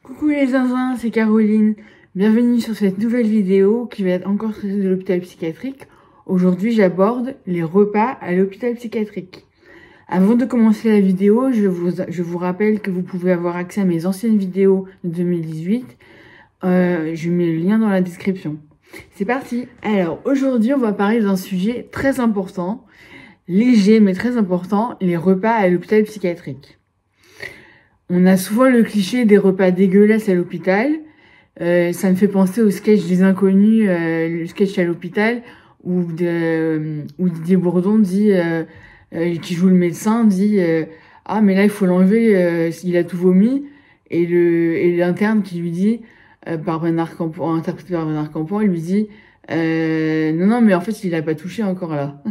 Coucou les zinzins, c'est Caroline. Bienvenue sur cette nouvelle vidéo qui va être encore traitée de l'hôpital psychiatrique. Aujourd'hui, j'aborde les repas à l'hôpital psychiatrique. Avant de commencer la vidéo, je vous rappelle que vous pouvez avoir accès à mes anciennes vidéos de 2018. Je mets le lien dans la description. C'est parti. Alors, aujourd'hui, on va parler d'un sujet très important, léger mais très important, les repas à l'hôpital psychiatrique. On a souvent le cliché des repas dégueulasses à l'hôpital. Ça me fait penser au sketch des Inconnus, le sketch à l'hôpital, où Didier Bourdon dit, qui joue le médecin, dit ah mais là il faut l'enlever, il a tout vomi. Et l'interne qui lui dit, par Bernard Campan, interprété par Bernard Campan, il lui dit non mais en fait il a pas touché encore là.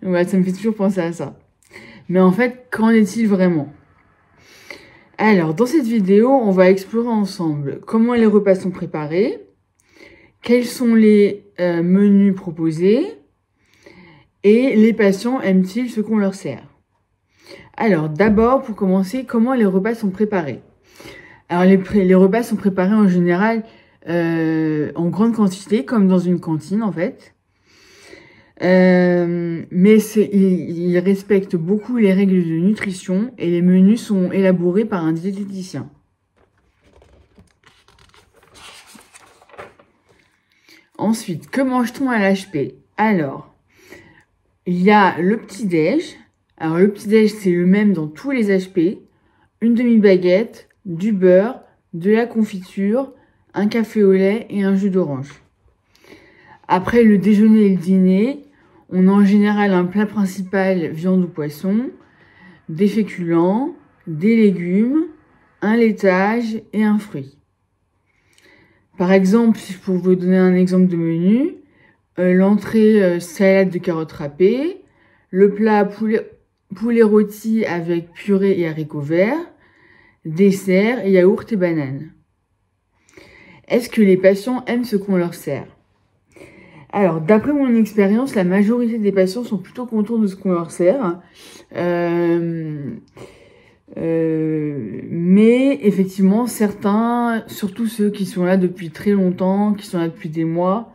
Ouais, ça me fait toujours penser à ça. Mais en fait, qu'en est-il vraiment ? Alors, dans cette vidéo, on va explorer ensemble comment les repas sont préparés, quels sont les menus proposés et les patients aiment-ils ce qu'on leur sert. Alors, d'abord, pour commencer, comment les repas sont préparés. Alors, les repas sont préparés en général en grande quantité, comme dans une cantine en fait. Mais ils respectent beaucoup les règles de nutrition et les menus sont élaborés par un diététicien. Ensuite, que mange-t-on à l'HP? Alors, il y a le petit-déj. Alors, le petit-déj, c'est le même dans tous les HP. Une demi-baguette, du beurre, de la confiture, un café au lait et un jus d'orange. Après le déjeuner et le dîner, on a en général un plat principal, viande ou poisson, des féculents, des légumes, un laitage et un fruit. Par exemple, pour vous donner un exemple de menu, l'entrée salade de carottes râpées, le plat poulet rôti avec purée et haricots verts, dessert, yaourt et banane. Est-ce que les patients aiment ce qu'on leur sert ? Alors, d'après mon expérience, la majorité des patients sont plutôt contents de ce qu'on leur sert. Mais effectivement, certains, surtout ceux qui sont là depuis très longtemps, qui sont là depuis des mois,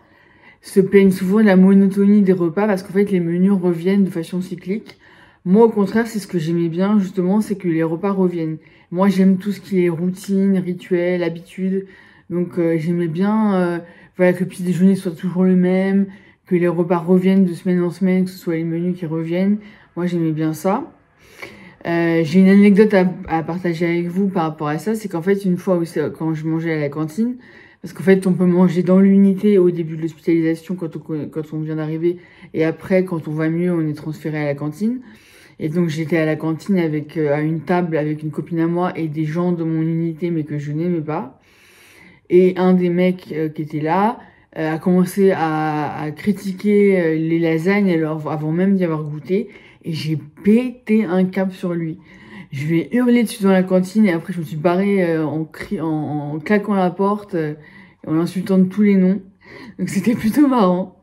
se plaignent souvent de la monotonie des repas parce qu'en fait, les menus reviennent de façon cyclique. Moi, au contraire, c'est ce que j'aimais bien, justement, c'est que les repas reviennent. Moi, j'aime tout ce qui est routine, rituel, habitude. Donc, j'aimais bien... Voilà, que le petit déjeuner soit toujours le même, que les repas reviennent de semaine en semaine, que ce soit les menus qui reviennent. Moi, j'aimais bien ça. J'ai une anecdote à partager avec vous par rapport à ça. C'est qu'en fait, une fois, quand je mangeais à la cantine, parce qu'en fait, on peut manger dans l'unité au début de l'hospitalisation quand on vient d'arriver, et après, quand on va mieux, on est transféré à la cantine. Et donc, j'étais à la cantine à une table avec une copine à moi et des gens de mon unité, mais que je n'aimais pas. Et un des mecs qui était là a commencé à critiquer les lasagnes avant même d'y avoir goûté. Et j'ai pété un câble sur lui. Je lui ai hurlé dessus dans la cantine et après je me suis barrée en claquant la porte, en insultant de tous les noms. Donc c'était plutôt marrant.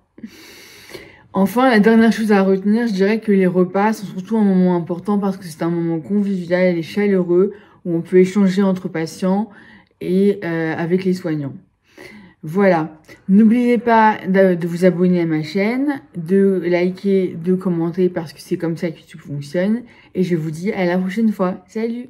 Enfin, la dernière chose à retenir, je dirais que les repas sont surtout un moment important parce que c'est un moment convivial et chaleureux où on peut échanger entre patients et avec les soignants. Voilà. N'oubliez pas de vous abonner à ma chaîne, de liker, de commenter parce que c'est comme ça que YouTube fonctionne. Et je vous dis à la prochaine fois. Salut!